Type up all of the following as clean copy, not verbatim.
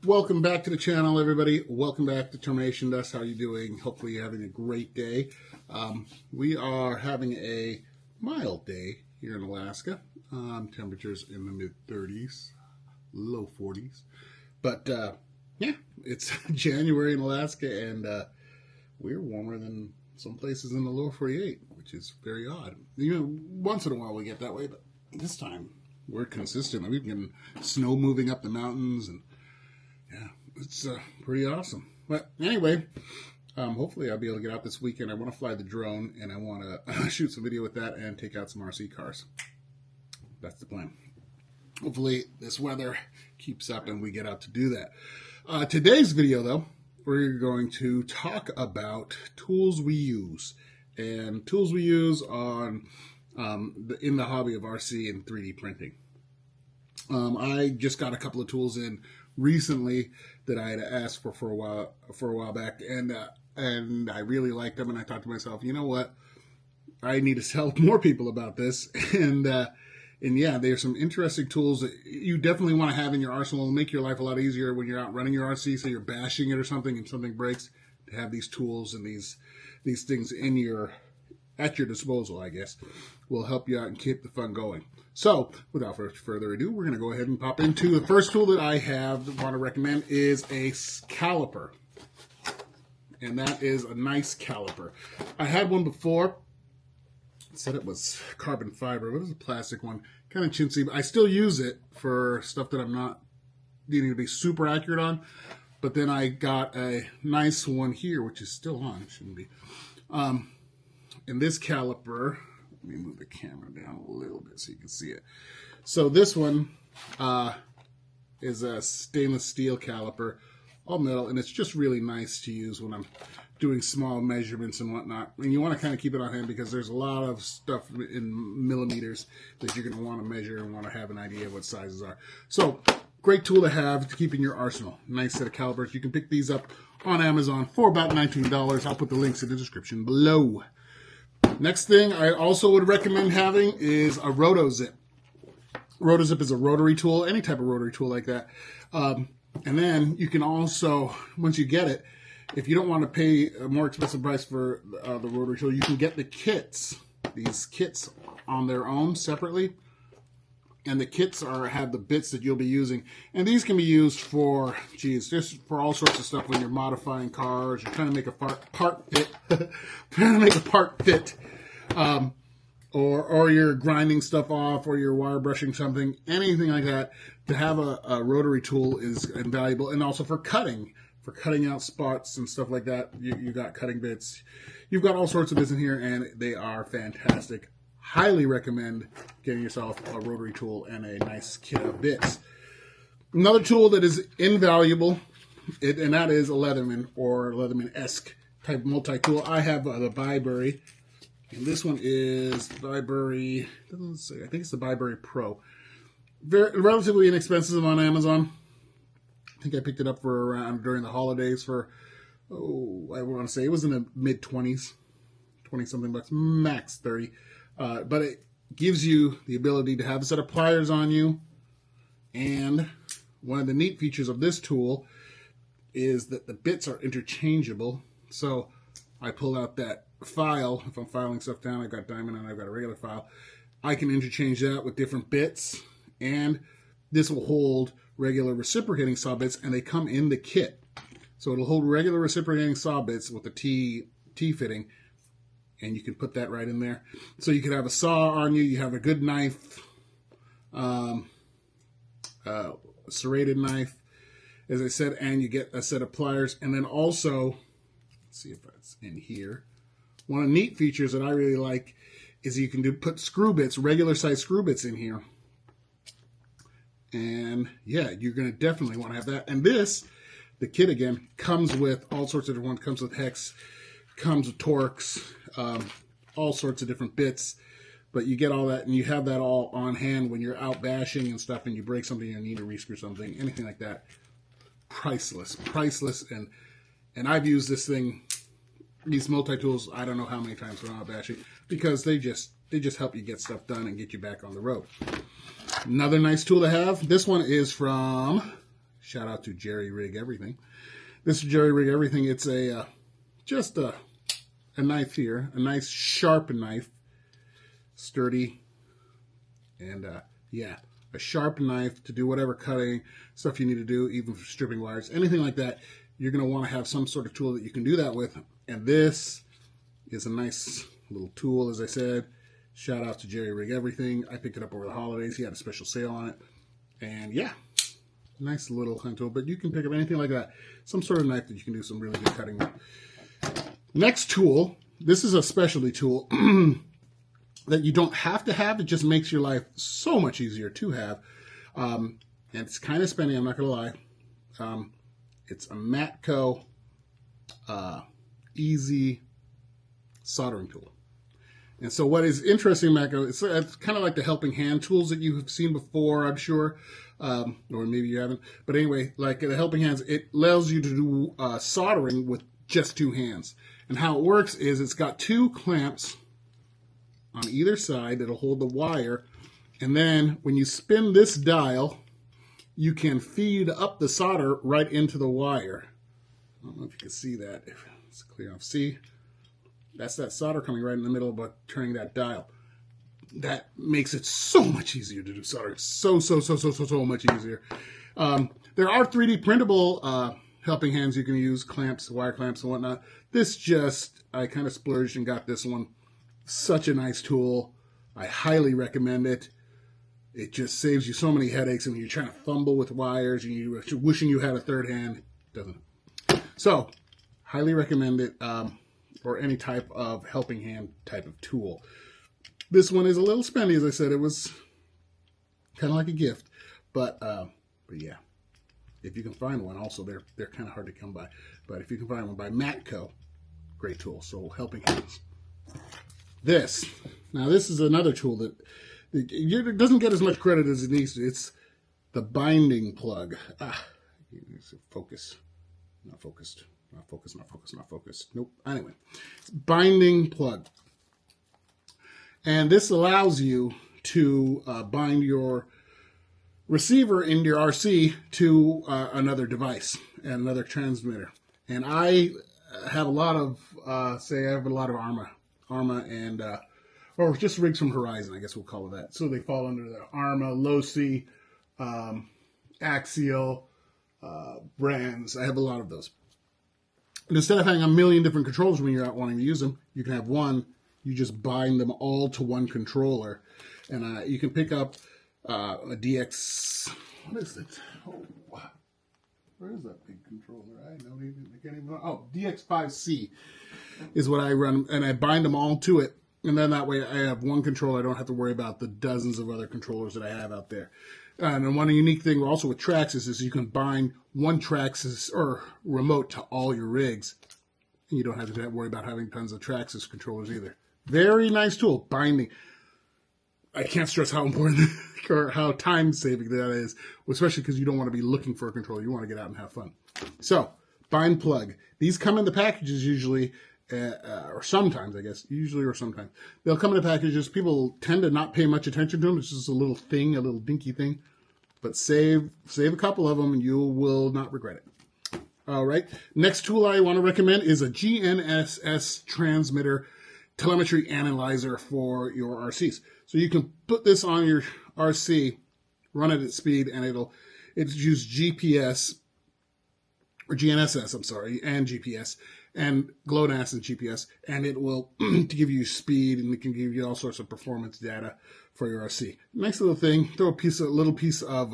Welcome back to the channel, everybody. Welcome back to Termination Dust. How are you doing? Hopefully you're having a great day. We are having a mild day here in Alaska. Temperatures in the mid-30s, low 40s. But yeah, it's January in Alaska, and we're warmer than some places in the lower 48, which is very odd. You know, once in a while we get that way, but this time we're consistent. We've been snow moving up the mountains, and yeah, it's pretty awesome. But anyway, hopefully I'll be able to get out this weekend. I want to fly the drone, and I want to shoot some video with that and take out some RC cars. That's the plan. Hopefully this weather keeps up and we get out to do that. Today's video, though, we're going to talk about tools we use. And tools we use on in the hobby of RC and 3D printing. I just got a couple of tools in recently that I had asked for a while back, and I really liked them, and I thought to myself, you know what, I need to tell more people about this. And yeah, there's some interesting tools that you definitely want to have in your arsenal to make your life a lot easier when you're out running your RC. So you're bashing it or something and something breaks, to have these tools and these things at your disposal, I guess, will help you out and keep the fun going. So, without further ado, we're going to go ahead and pop into the first tool that I want to recommend is a caliper. And that is a nice caliper. I had one before. It said it was carbon fiber, but it was a plastic one. Kind of chintzy, but I still use it for stuff that I'm not needing to be super accurate on. But then I got a nice one here, which is still on. It shouldn't be. And this caliper, let me move the camera down a little bit so you can see it. So this one is a stainless steel caliper, all metal, and it's just really nice to use when I'm doing small measurements and whatnot. And you want to kind of keep it on hand because there's a lot of stuff in millimeters that you're going to want to measure and want to have an idea of what sizes are. So great tool to have to keep in your arsenal. Nice set of calipers. You can pick these up on Amazon for about $19. I'll put the links in the description below. Next thing I also would recommend having is a RotoZip. RotoZip is a rotary tool, any type of rotary tool like that. And then you can also, once you get it, if you don't want to pay a more expensive price for the rotary tool, you can get the kits. These kits on their own separately. And the kits have the bits that you'll be using. And these can be used for, just for all sorts of stuff when you're modifying cars, you're trying to make a part fit, or you're grinding stuff off, or you're wire brushing something, anything like that. To have a rotary tool is invaluable. And also for cutting out spots and stuff like that. You got cutting bits. You've got all sorts of bits in here, and they are fantastic. Highly recommend getting yourself a rotary tool and a nice kit of bits. Another tool that is invaluable, and that is a Leatherman or Leatherman-esque type multi-tool. I have the BiBury, and this one is BiBury. Doesn't say. I think it's the BiBury Pro. Relatively inexpensive on Amazon. I think I picked it up for around during the holidays for, I want to say it was in the mid-20s, 20-something bucks, max 30. But it gives you the ability to have a set of pliers on you. And one of the neat features of this tool is that the bits are interchangeable. So I pull out that file. If I'm filing stuff down, I've got diamond and I've got a regular file. I can interchange that with different bits. And this will hold regular reciprocating saw bits, and they come in the kit. So it'll hold regular reciprocating saw bits with the T fitting. And you can put that right in there. So you can have a saw on you. You have a good knife, serrated knife, as I said, and you get a set of pliers. And then also, let's see if it's in here. One of the neat features that I really like is you can put screw bits, regular size screw bits in here. And yeah, you're going to definitely want to have that. And this, the kit again, comes with all sorts of different ones. Comes with hex, comes with Torx. All sorts of different bits, but you get all that, and you have that all on hand when you're out bashing and stuff, and you break something, you need to rescrew something, anything like that. Priceless, and I've used this thing, these multi-tools, I don't know how many times when I'm out bashing, because they just help you get stuff done and get you back on the road. Another nice tool to have. This one is from Shout out to JerryRigeverything. This is JerryRigeverything. It's a just a knife here, a nice sharp knife, sturdy, and yeah, a sharp knife to do whatever cutting stuff you need to do, even for stripping wires, anything like that. You're going to want to have some sort of tool that you can do that with, and this is a nice little tool, as I said. Shout out to JerryRigeverything. I picked it up over the holidays. He had a special sale on it, and yeah, nice little hand tool. But you can pick up anything like that, some sort of knife that you can do some really good cutting with. Next tool, this is a specialty tool that you don't have to have. It just makes your life so much easier to have. And it's kind of spendy, I'm not going to lie. It's a Matco easy soldering tool. And so what is interesting, Matco, it's kind of like the helping hand tools that you've seen before, I'm sure. Or maybe you haven't. But anyway, like the helping hands, it allows you to do soldering with just two hands. And how it works is it's got two clamps on either side that'll hold the wire, and then when you spin this dial, you can feed up the solder right into the wire. I don't know if you can see that. If it's clear enough. See, that's that solder coming right in the middle, but turning that dial. That makes it so much easier to do soldering. So much easier. There are 3D printable helping hands you can use, clamps, wire clamps, and whatnot. This just, I kind of splurged and got this one. Such a nice tool. I highly recommend it. It just saves you so many headaches, and when you're trying to fumble with wires and you're wishing you had a third hand, it doesn't. So, highly recommend it for any type of helping hand type of tool. This one is a little spendy, as I said. It was kind of like a gift, but yeah, if you can find one, also they're kind of hard to come by. But if you can find one by Matco, great tool. So helping hands. This is another tool that it doesn't get as much credit as it needs to. It's the binding plug. Focus. Not focused. Not focused, not focused, not focused. Nope. Anyway, it's binding plug. And this allows you to bind your receiver in your RC to another device and another transmitter. And I have a lot of, Arma and, or just rigs from Horizon, I guess we'll call it that. So they fall under the Arma, Losi, Axial brands. I have a lot of those. And instead of having a million different controllers when you're out wanting to use them, you can have one. You just bind them all to one controller. And you can pick up a DX, what is it? Oh, where is that big controller? I can't even know. Oh, DX5C is what I run, and I bind them all to it. And then that way I have one controller. I don't have to worry about the dozens of other controllers that I have out there. And then one unique thing also with Traxxas is you can bind one Traxxas or remote to all your rigs. And you don't have to worry about having tons of Traxxas controllers either. Very nice tool, binding. I can't stress how important or how time-saving that is, especially because you don't want to be looking for a controller. You want to get out and have fun. So, bind plug. These come in the packages usually, or sometimes, I guess. Usually or sometimes. They'll come in the packages. People tend to not pay much attention to them. It's just a little thing, a little dinky thing. But save a couple of them and you will not regret it. All right. Next tool I want to recommend is a Gnss transmitter telemetry analyzer for your RCs. So you can put this on your RC, run it at speed, and it's use GPS, or GNSS, I'm sorry, and GPS, and GLONASS and GPS, and it will give you speed, and it can give you all sorts of performance data for your RC. Nice little thing. Throw a little piece of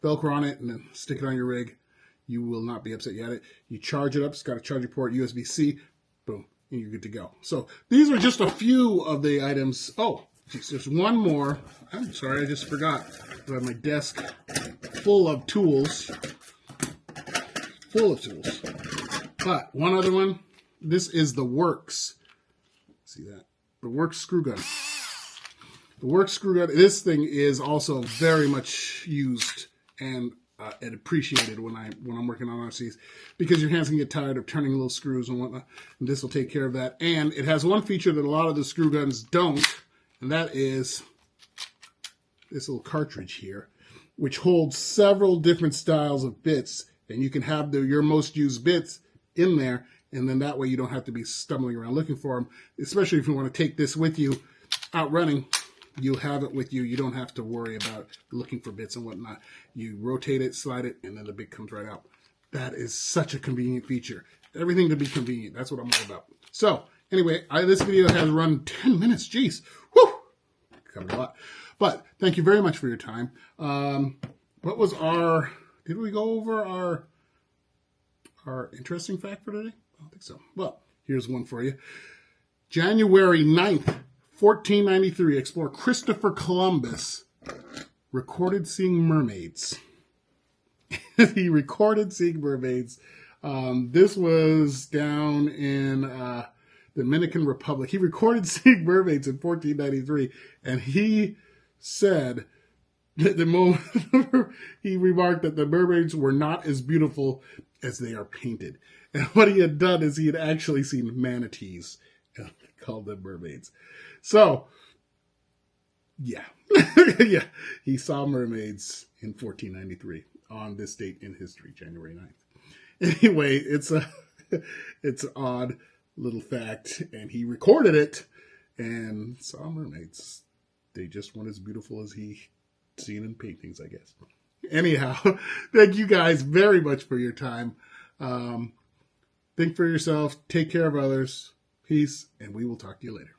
Velcro on it, and then stick it on your rig. You will not be upset you had it. You charge it up. It's got a charging port, USB-C. Boom. And you're good to go. So these are just a few of the items. Oh, geez, there's one more. I'm sorry, I just forgot. I have my desk full of tools. But one other one. This is the Worx. See that? The Worx screw gun. The Worx screw gun. This thing is also very much used and appreciated when I'm working on RCs, because your hands can get tired of turning little screws and whatnot, and this will take care of that. And it has one feature that a lot of the screw guns don't, and that is this little cartridge here. which holds several different styles of bits, and you can have your most used bits in there, and then that way you don't have to be stumbling around looking for them, especially if you want to take this with you out running. You'll have it with you. You don't have to worry about looking for bits and whatnot. You rotate it, slide it, and then the bit comes right out. That is such a convenient feature. Everything to be convenient. That's what I'm all about. So, anyway, this video has run 10 minutes. Jeez. Whew! Covered a lot. But thank you very much for your time. What was did we go over our interesting fact for today? I don't think so. Well, here's one for you. January 9th, 1493, explorer Christopher Columbus recorded seeing mermaids. He recorded seeing mermaids. This was down in Dominican Republic. He recorded seeing mermaids in 1493, and he said that he remarked that the mermaids were not as beautiful as they are painted. And what he had done is he had actually seen manatees and called them mermaids. So, yeah. Yeah, he saw mermaids in 1493 on this date in history, January 9th. Anyway, it's an odd little fact, and he recorded it and saw mermaids. They just weren't as beautiful as he seen in paintings, I guess. Anyhow, thank you guys very much for your time. Think for yourself, take care of others, peace, and we will talk to you later.